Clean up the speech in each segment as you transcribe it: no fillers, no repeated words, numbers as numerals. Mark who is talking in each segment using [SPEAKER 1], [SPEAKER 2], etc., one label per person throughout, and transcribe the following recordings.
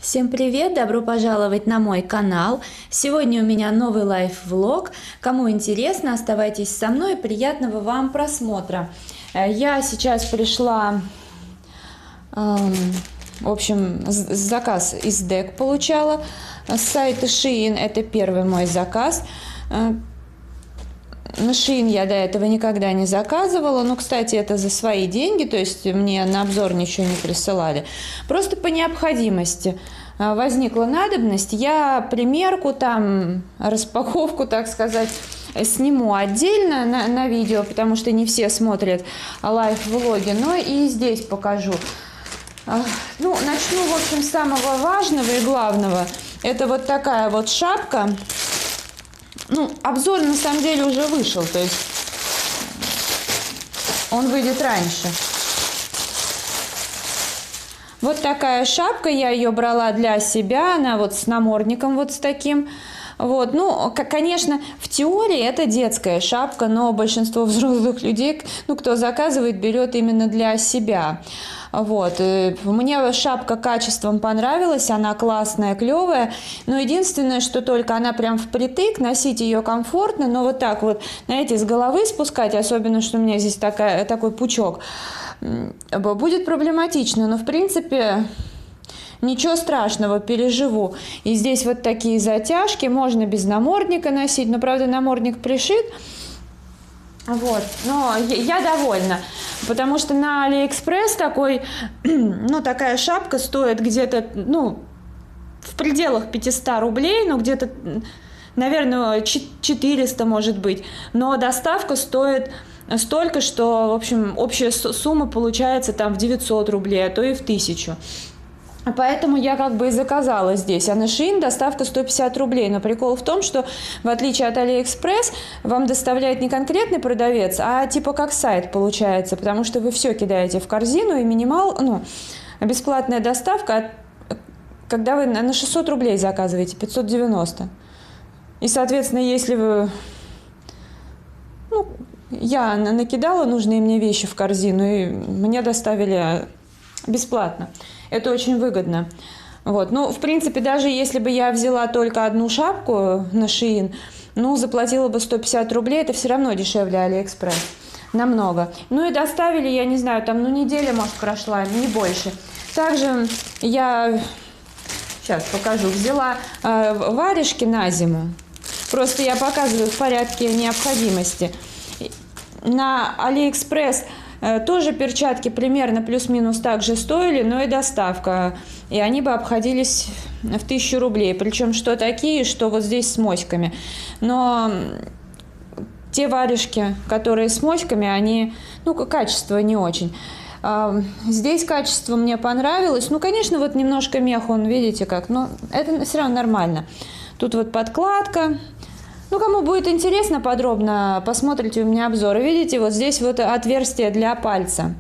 [SPEAKER 1] Всем привет! Добро пожаловать на мой канал. Сегодня у меня новый лайф-влог. Кому интересно, оставайтесь со мной. Приятного вам просмотра. Я сейчас пришла, в общем, заказ из ДЭК получала с сайта Shein. Это первый мой заказ. На Shein я до этого никогда не заказывала. Ну, кстати, это за свои деньги, то есть мне на обзор ничего не присылали. Просто по необходимости возникла надобность. Я примерку, там, распаковку, так сказать, сниму отдельно на видео, потому что не все смотрят лайф-влоги, но и здесь покажу. Ну, начну, в общем, с самого важного и главного. Это вот такая вот шапка. Ну, обзор на самом деле уже вышел, то есть он выйдет раньше. Вот такая шапка, я ее брала для себя, она вот с намордником вот с таким. Вот, ну, конечно, в теории это детская шапка, но большинство взрослых людей, ну, кто заказывает, берет именно для себя. Вот, мне шапка качеством понравилась, она классная, клевая, но единственное, что только она прям впритык, носить ее комфортно, но вот так вот, знаете, с головы спускать, особенно, что у меня здесь такой пучок, будет проблематично, но в принципе ничего страшного, переживу. И здесь вот такие затяжки, можно без намордника носить, но правда намордник пришит. Вот, но я довольна, потому что на Алиэкспресс ну, такая шапка стоит где-то, ну, в пределах 500 рублей, ну, где-то, наверное, 400 может быть, но доставка стоит столько, что, в общем, общая сумма получается там в 900 рублей, а то и в 1000. Поэтому я как бы и заказала здесь. А на Shein доставка 150 рублей. Но прикол в том, что в отличие от Алиэкспресс, вам доставляет не конкретный продавец, а типа как сайт получается. Потому что вы все кидаете в корзину и бесплатная доставка, когда вы на 600 рублей заказываете, 590. И, соответственно, если вы... я накидала нужные мне вещи в корзину, и мне доставили бесплатно. Это очень выгодно. Вот. Ну, в принципе, даже если бы я взяла только одну шапку на Shein, ну, заплатила бы 150 рублей, это все равно дешевле Алиэкспресс. Намного. Ну, и доставили, я не знаю, там, неделя, может, прошла, не больше. Также я, сейчас покажу, взяла варежки на зиму. Просто я показываю в порядке необходимости. На Алиэкспресс тоже перчатки примерно плюс-минус так же стоили, но и доставка. И они бы обходились в 1000 рублей. Причем что такие, что вот здесь с моськами. Но те варежки, которые с моськами, они, качество не очень. Здесь качество мне понравилось. Ну, конечно, вот немножко мех, он, видите как, но это все равно нормально. Тут вот подкладка. Ну, кому будет интересно подробно, посмотрите у меня обзоры. Видите, вот здесь вот отверстие для пальца.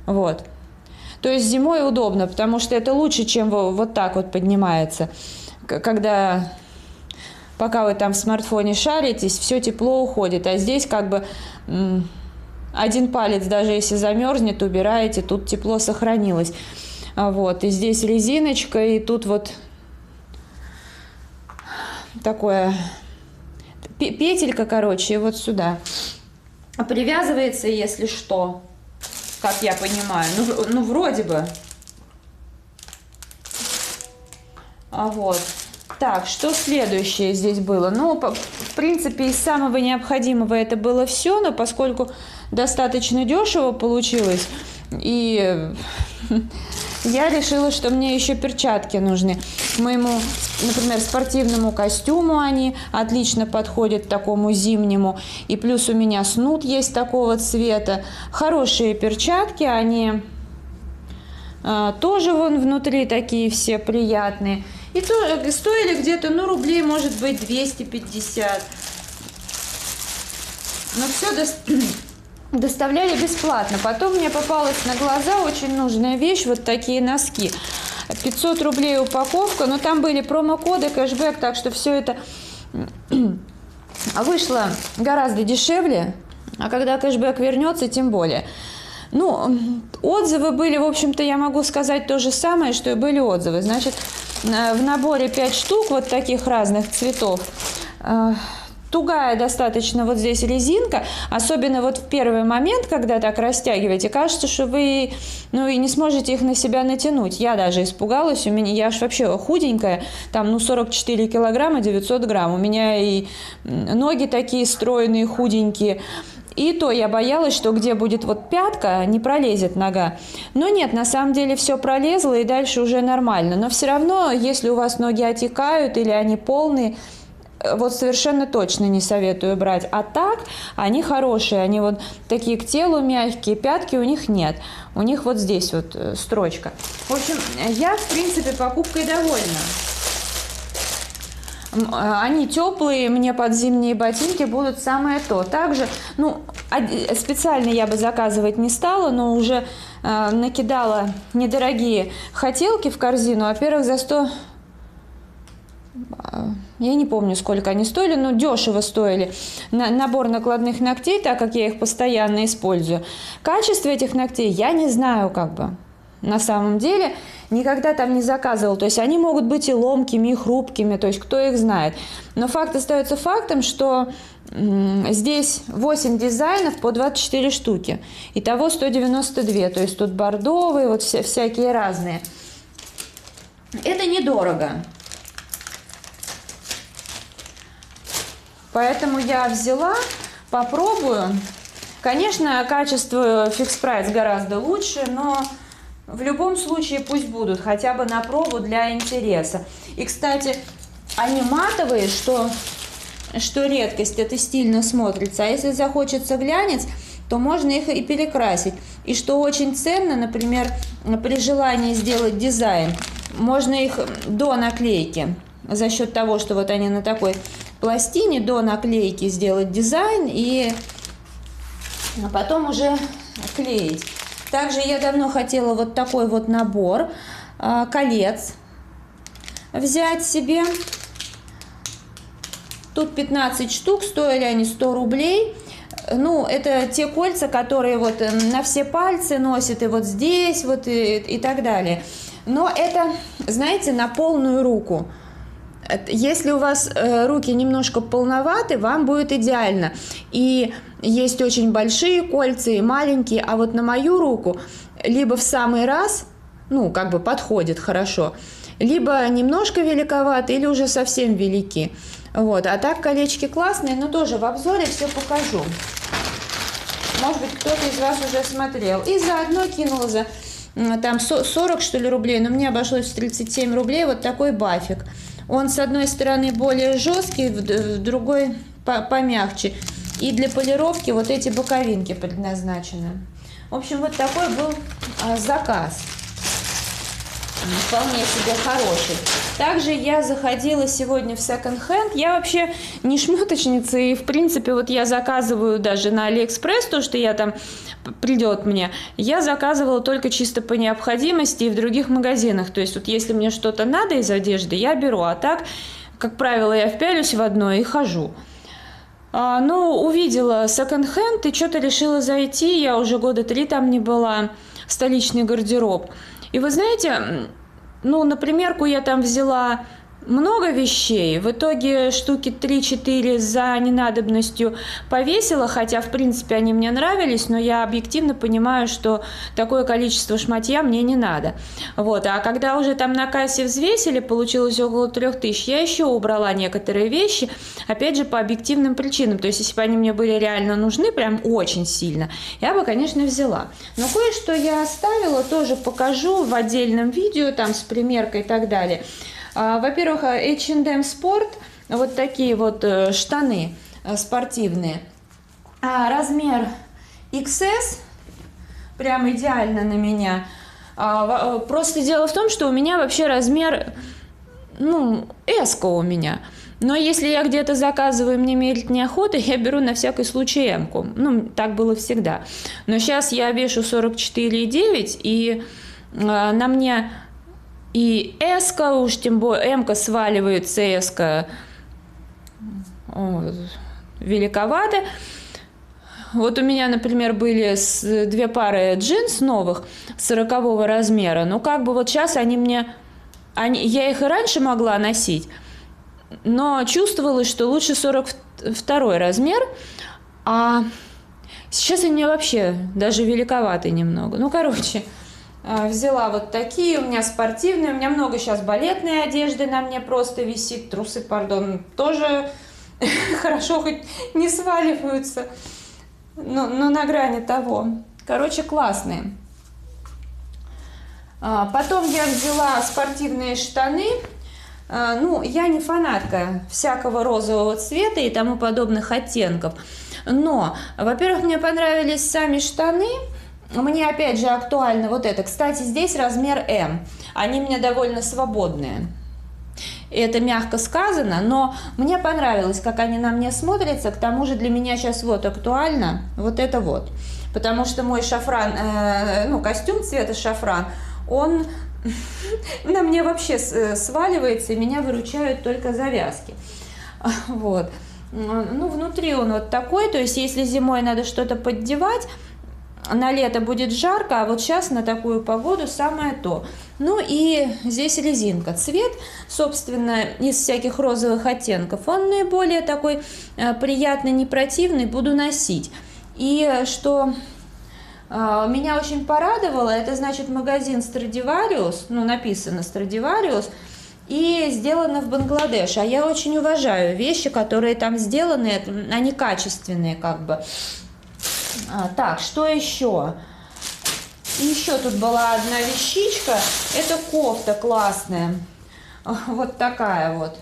[SPEAKER 1] Вот. То есть зимой удобно, потому что это лучше, чем вот так вот поднимается. Пока вы там в смартфоне шаритесь, все тепло уходит. А здесь как бы один палец, даже если замерзнет, убираете, тут тепло сохранилось. Вот. И здесь резиночка, и тут вот такое... петелька, короче, и вот сюда. Привязывается, если что, как я понимаю. Ну вроде бы. Вот. Так, что следующее здесь было? Ну, в принципе, из самого необходимого это было все, но поскольку достаточно дешево получилось, и я решила, что мне еще перчатки нужны. К моему, например, спортивному костюму они отлично подходят, такому зимнему. И плюс у меня снуд есть такого цвета. Хорошие перчатки, они тоже вон внутри такие все приятные. И то стоили где-то, рублей, может быть, 250. Но все доставляли бесплатно. Потом мне попалась на глаза очень нужная вещь, вот такие носки. 500 рублей упаковка, но там были промокоды, кэшбэк, так что все это вышло гораздо дешевле, а когда кэшбэк вернется, тем более. Ну, отзывы были, в общем-то, я могу сказать то же самое, что и были отзывы. Значит, в наборе 5 штук вот таких разных цветов. Тугая достаточно вот здесь резинка, особенно вот в первый момент, когда так растягиваете, кажется, что вы, ну, и не сможете их на себя натянуть. Я даже испугалась, я ж вообще худенькая, там, 44 килограмма 900 грамм, у меня и ноги такие стройные, худенькие. И то я боялась, что где будет вот пятка, не пролезет нога. Но нет, на самом деле все пролезло, и дальше уже нормально. Но все равно, если у вас ноги отекают или они полные, вот совершенно точно не советую брать. А так, они хорошие, они вот такие к телу мягкие, пятки у них нет. У них вот здесь вот строчка. В общем, я, в принципе, покупкой довольна. Они теплые, мне под зимние ботинки будут самое то. Также, ну, специально я бы заказывать не стала, но уже накидала недорогие хотелки в корзину. Во-первых, за 100... Я не помню, сколько они стоили, но дешево стоили. Набор накладных ногтей, так как я их постоянно использую. Качество этих ногтей я не знаю, как бы. На самом деле, никогда там не заказывал. То есть они могут быть и ломкими, и хрупкими, то есть кто их знает. Но факт остается фактом, что здесь 8 дизайнов по 24 штуки. Итого 192. То есть тут бордовые, вот всякие разные. Это недорого. Поэтому я взяла, попробую. Конечно, качество Fix Price гораздо лучше, но в любом случае пусть будут, хотя бы на пробу для интереса. И, кстати, они матовые, что редкость, это стильно смотрится. А если захочется глянец, то можно их и перекрасить. И что очень ценно, например, при желании сделать дизайн, можно их до наклейки, за счет того, что вот они на такой пластине, до наклейки сделать дизайн и потом уже клеить. Также я давно хотела вот такой вот набор колец взять себе. Тут 15 штук, стоили они 100 рублей. Ну, это те кольца, которые вот на все пальцы носят, и вот здесь, вот и так далее. Но это, знаете, на полную руку. Если у вас руки немножко полноваты, вам будет идеально. И есть очень большие кольца и маленькие, а вот на мою руку либо в самый раз, ну, как бы подходит хорошо, либо немножко великоваты, или уже совсем велики. Вот. А так колечки классные, но тоже в обзоре все покажу. Может быть, кто-то из вас уже смотрел. И заодно кинула за там 40, что ли, рублей, но мне обошлось в 37 рублей вот такой бафик. Он с одной стороны более жесткий, в другой помягче. И для полировки вот эти боковинки предназначены. В общем, вот такой был заказ. Вполне себе хороший. Также я заходила сегодня в секонд-хенд. Я вообще не шмоточница, и в принципе вот я заказываю даже на Алиэкспресс то, что я там придет мне. Я заказывала только чисто по необходимости и в других магазинах. То есть вот если мне что-то надо из одежды, я беру. А так, как правило, я впялюсь в одно и хожу. Ну, увидела секонд-хенд и что-то решила зайти. Я уже года 3 там не была. Столичный гардероб. И вы знаете, ну, на примерку я там взяла много вещей. В итоге штуки 3-4 за ненадобностью повесила, хотя, в принципе, они мне нравились, но я объективно понимаю, что такое количество шматья мне не надо. Вот. А когда уже там на кассе взвесили, получилось около 3000, я еще убрала некоторые вещи, опять же, по объективным причинам. То есть, если бы они мне были реально нужны, прям очень сильно, я бы, конечно, взяла. Но кое-что я оставила, тоже покажу в отдельном видео, там, с примеркой и так далее. Во-первых, H&M Sport, вот такие вот штаны спортивные. Размер XS, прям идеально на меня. Просто дело в том, что у меня вообще размер, ну, S-ка у меня. Но если я где-то заказываю, мне мерить неохота, я беру на всякий случай М-ку. Ну, так было всегда. Но сейчас я вешу 44,9, и на мне... И S-ка, уж тем более М-ка сваливается, S-ка великовато. Вот у меня, например, были 2 пары джинс новых 40-го размера. Ну, как бы вот сейчас они мне Я их и раньше могла носить, но чувствовалось, что лучше 42 размер, а сейчас они вообще даже великоваты немного. Ну, короче, взяла вот такие, у меня спортивные, у меня много сейчас балетной одежды на мне просто висит, трусы, пардон, тоже хорошо хоть не сваливаются, но на грани того. Короче, классные. Потом я взяла спортивные штаны. Ну, я не фанатка всякого розового цвета и тому подобных оттенков. Но, во-первых, мне понравились сами штаны. Мне, опять же, актуально вот это. Кстати, здесь размер М. Они у меня довольно свободные. Это мягко сказано, но мне понравилось, как они на мне смотрятся. К тому же для меня сейчас вот актуально вот это вот. Потому что мой шафран, костюм цвета шафран, он на мне вообще сваливается, и меня выручают только завязки. Вот. Ну, внутри он вот такой, то есть если зимой надо что-то поддевать, на лето будет жарко, а вот сейчас на такую погоду самое то. Ну и здесь резинка. Цвет, собственно, из всяких розовых оттенков, он наиболее такой приятный, не противный, буду носить. И что меня очень порадовало, это значит магазин Stradivarius, ну написано Stradivarius, и сделано в Бангладеш. А я очень уважаю вещи, которые там сделаны, они качественные как бы. Так, что еще? Еще тут была одна вещичка, это кофта классная, вот такая вот.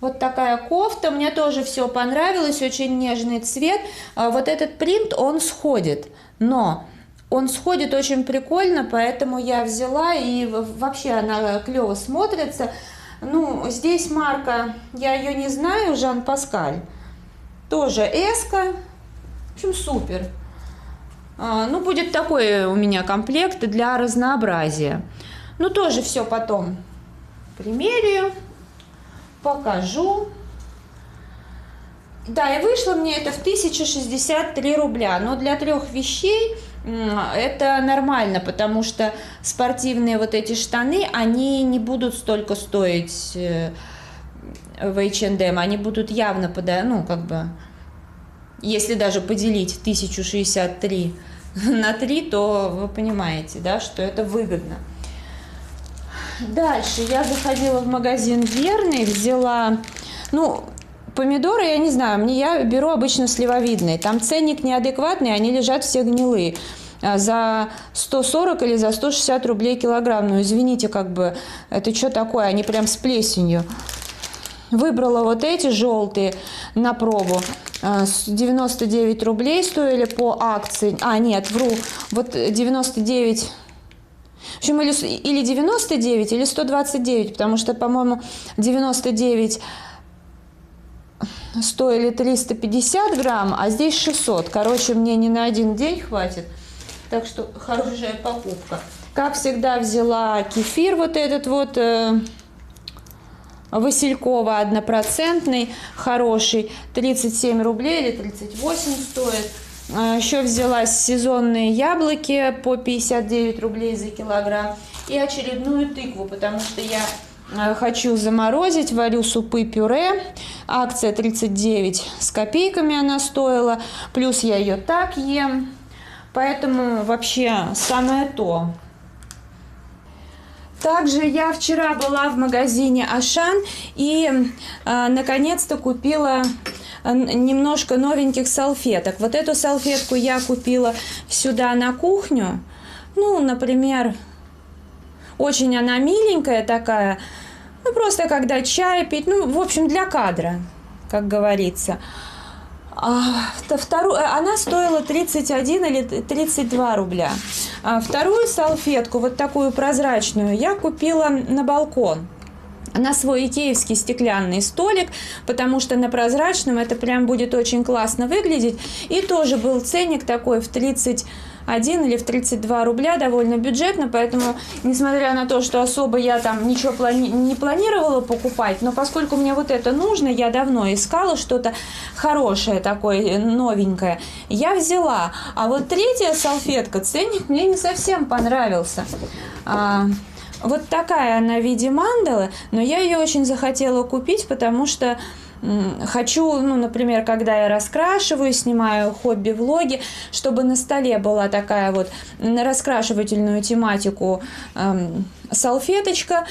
[SPEAKER 1] Вот такая кофта, мне тоже все понравилось, очень нежный цвет. Вот этот принт, он сходит, но он сходит очень прикольно, поэтому я взяла, и вообще она клево смотрится. Ну, здесь марка, я ее не знаю, Жан Паскаль, тоже эска, в общем, супер. Ну, будет такой у меня комплект для разнообразия. Ну, тоже все потом примерю. Покажу. Да, и вышло мне это в 1063 рубля. Но для 3 вещей это нормально, потому что спортивные вот эти штаны, они не будут столько стоить в H&M. Они будут явно, если даже поделить 1063 на 3, то вы понимаете, да, что это выгодно. Дальше я заходила в магазин Верный, взяла, помидоры, я не знаю, я беру обычно сливовидные, там ценник неадекватный, они лежат все гнилые, за 140 или за 160 рублей килограмм, ну извините, это что такое, они прям с плесенью. Выбрала вот эти желтые на пробу, 99 рублей стоили по акции, нет, вру, вот 99. В общем, или 99, или 129, потому что, по-моему, 99 стоили 350 грамм, а здесь 600. Короче, мне не на один день хватит, так что хорошая покупка. Как всегда, взяла кефир вот этот вот, Василькова 1%, хороший, 37 рублей или 38 стоит. Еще взяла сезонные яблоки по 59 рублей за килограмм и очередную тыкву, потому что я хочу заморозить, варю супы-пюре. Акция 39 с копейками она стоила, плюс я ее так ем, поэтому вообще самое то. Также я вчера была в магазине Ашан и наконец-то купила немножко новеньких салфеток. Вот эту салфетку я купила сюда на кухню. Ну, например, очень она миленькая такая. Ну, просто когда чай пить. Ну, в общем, для кадра, как говорится. Она стоила 31 или 32 рубля. Вторую салфетку, вот такую прозрачную, я купила на балкон. На свой икеевский стеклянный столик, потому что на прозрачном это прям будет очень классно выглядеть. И тоже был ценник такой в 30 31 или в 32 рубля, довольно бюджетно, поэтому, несмотря на то, что особо я там ничего не планировала покупать, но поскольку мне вот это нужно, я давно искала что-то хорошее такое, новенькое, я взяла. А вот третья салфетка, ценник мне не совсем понравился. Вот такая она в виде мандалы, но я ее очень захотела купить, потому что хочу, ну, например, когда я раскрашиваю, снимаю хобби-влоги, чтобы на столе была такая вот на раскрашивательную тематику салфеточка,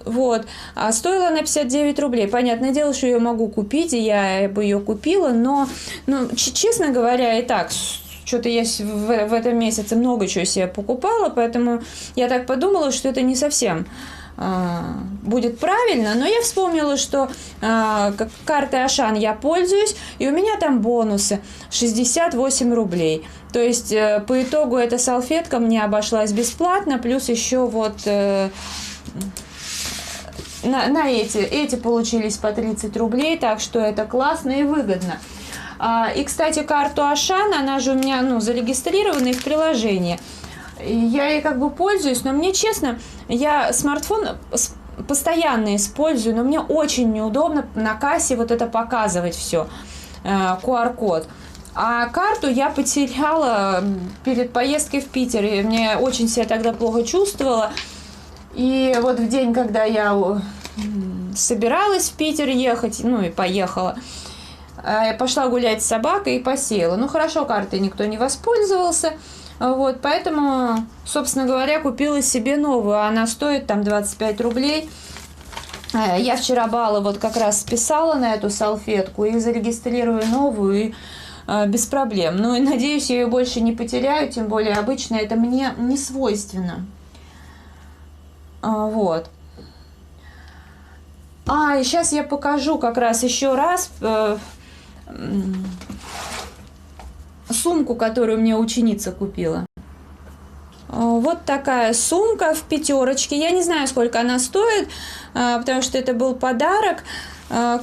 [SPEAKER 1] вот, а стоила она 59 рублей. Понятное дело, что я могу купить, и я бы ее купила, но, ну, честно говоря, и так что-то я в этом месяце много чего себе покупала, поэтому я так подумала, что это не совсем будет правильно, но я вспомнила, что картой Ашан я пользуюсь, и у меня там бонусы 68 рублей. То есть по итогу эта салфетка мне обошлась бесплатно, плюс еще вот на эти получились по 30 рублей, так что это классно и выгодно. И, кстати, карту Ашан, она же у меня, ну, зарегистрирована и в приложении. Я ей как бы пользуюсь, но мне, честно, я смартфон постоянно использую, но мне очень неудобно на кассе вот это показывать все, QR-код. А карту я потеряла перед поездкой в Питер, и мне очень себя тогда плохо чувствовала. И вот в день, когда я собиралась в Питер ехать, ну и поехала, я пошла гулять с собакой и посеяла. Ну, хорошо, картой никто не воспользовался. Вот, поэтому, собственно говоря, купила себе новую. Она стоит там 25 рублей. Я вчера баллы вот как раз списала на эту салфетку и зарегистрирую новую, и без проблем. Ну, и надеюсь, я ее больше не потеряю, тем более обычно это мне не свойственно. Вот. И сейчас я покажу как раз еще раз сумку, которую мне ученица купила. Вот такая сумка в пятерочке. Я не знаю, сколько она стоит, потому что это был подарок.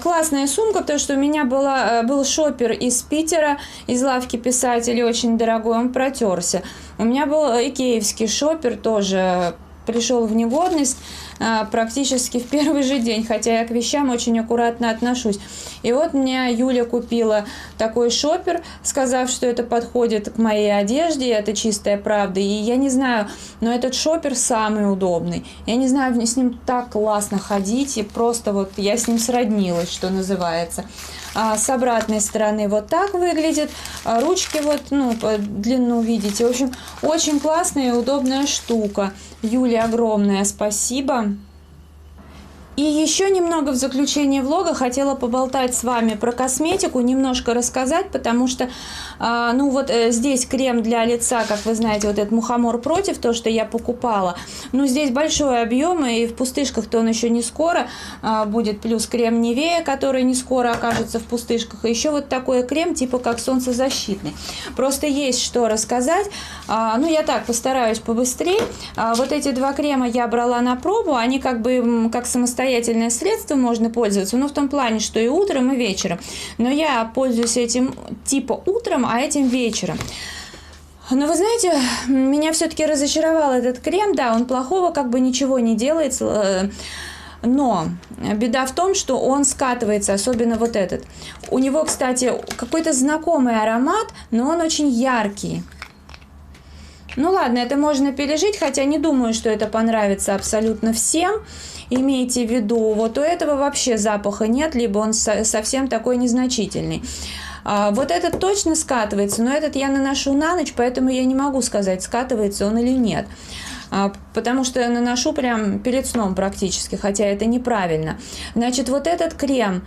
[SPEAKER 1] Классная сумка, потому что у меня был шопер из Питера, из лавки писателей, очень дорогой, он протерся. У меня был икеевский шопер, тоже пришел в негодность практически в первый же день, хотя я к вещам очень аккуратно отношусь. И вот мне Юля купила такой шопер, сказав, что это подходит к моей одежде, это чистая правда. И я не знаю, но этот шопер самый удобный. Я не знаю, с ним так классно ходить, и просто вот я с ним сроднилась, что называется. С обратной стороны вот так выглядит. Ручки вот, ну, по длину видите. В общем, очень классная и удобная штука. Юле огромное спасибо. И еще немного в заключение влога хотела поболтать с вами про косметику, немножко рассказать, потому что, ну вот здесь крем для лица, как вы знаете, вот этот Мухомор Против, то, что я покупала. Ну, здесь большой объем, и в пустышках-то он еще не скоро будет, плюс крем Nivea, который не скоро окажется в пустышках, и еще вот такой крем, типа как солнцезащитный. Просто есть что рассказать. Ну, я так постараюсь побыстрее. Вот эти два крема я брала на пробу, они как бы как самостоятельные средство можно пользоваться, но в том плане, что и утром, и вечером. Но я пользуюсь этим типа утром, а этим вечером. Но вы знаете, меня все-таки разочаровал этот крем. Да, он плохого как бы ничего не делает, но беда в том, что он скатывается, особенно вот этот. У него, кстати, какой-то знакомый аромат, но он очень яркий. Ну ладно, это можно пережить, хотя не думаю, что это понравится абсолютно всем. Имейте в виду, вот у этого вообще запаха нет, либо он совсем такой незначительный. Вот этот точно скатывается, но этот я наношу на ночь, поэтому я не могу сказать, скатывается он или нет. Потому что я наношу прям перед сном практически, хотя это неправильно. Значит, вот этот крем...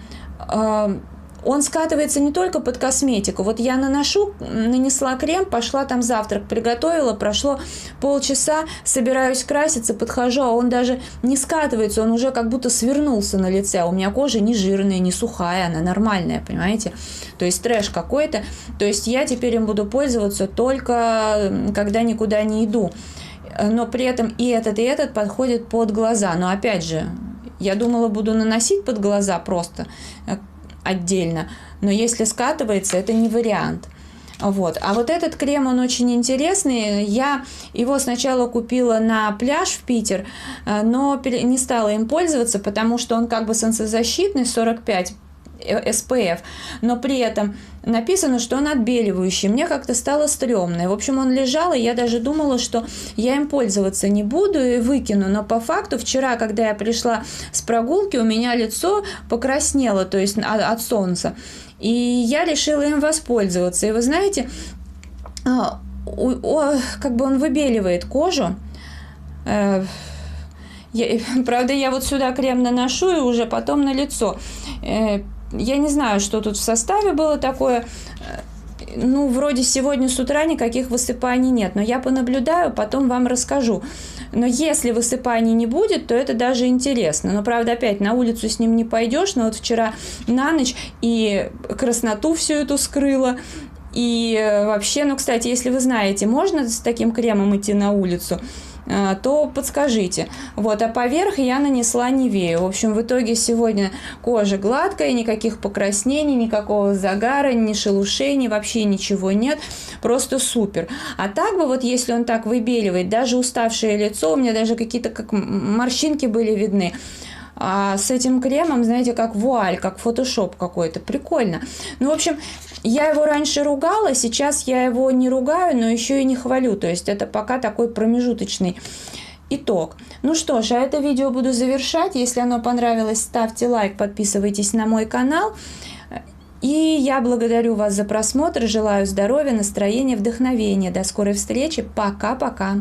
[SPEAKER 1] Он скатывается не только под косметику. Вот я нанесла крем, пошла там завтрак, приготовила, прошло полчаса, собираюсь краситься, подхожу, а он даже не скатывается, он уже как будто свернулся на лице. А у меня кожа не жирная, не сухая, она нормальная, понимаете? То есть трэш какой-то. То есть я теперь им буду пользоваться только когда никуда не иду. Но при этом и этот подходит под глаза. Но опять же, я думала, буду наносить под глаза просто отдельно, но если скатывается, это не вариант. Вот. А вот этот крем, он очень интересный. Я его сначала купила на пляж в Питер, но не стала им пользоваться, потому что он как бы солнцезащитный, 45 SPF, но при этом написано, что он отбеливающий. Мне как-то стало стрёмно. В общем, он лежал, и я даже думала, что я им пользоваться не буду и выкину. Но по факту вчера, когда я пришла с прогулки, у меня лицо покраснело, то есть от солнца. И я решила им воспользоваться. И вы знаете, как бы он выбеливает кожу. Правда, я вот сюда крем наношу и уже потом на лицо. Я не знаю, что тут в составе было такое. Ну, вроде сегодня с утра никаких высыпаний нет, но я понаблюдаю, потом вам расскажу. Но если высыпаний не будет, то это даже интересно. Но, правда, опять на улицу с ним не пойдешь, но вот вчера на ночь и красноту всю эту скрыла. И вообще, ну, кстати, если вы знаете, можно с таким кремом идти на улицу, то подскажите. Вот, а поверх я нанесла Нивею. В общем, в итоге сегодня кожа гладкая, никаких покраснений, никакого загара, ни шелушений, вообще ничего нет. Просто супер. А так бы вот, если он так выбеливает, даже уставшее лицо, у меня даже какие-то как морщинки были видны. А с этим кремом, знаете, как вуаль, как фотошоп какой-то. Прикольно. Ну, в общем, я его раньше ругала, сейчас я его не ругаю, но еще и не хвалю. То есть это пока такой промежуточный итог. Ну что ж, а это видео буду завершать. Если оно понравилось, ставьте лайк, подписывайтесь на мой канал. И я благодарю вас за просмотр. Желаю здоровья, настроения, вдохновения. До скорой встречи. Пока-пока.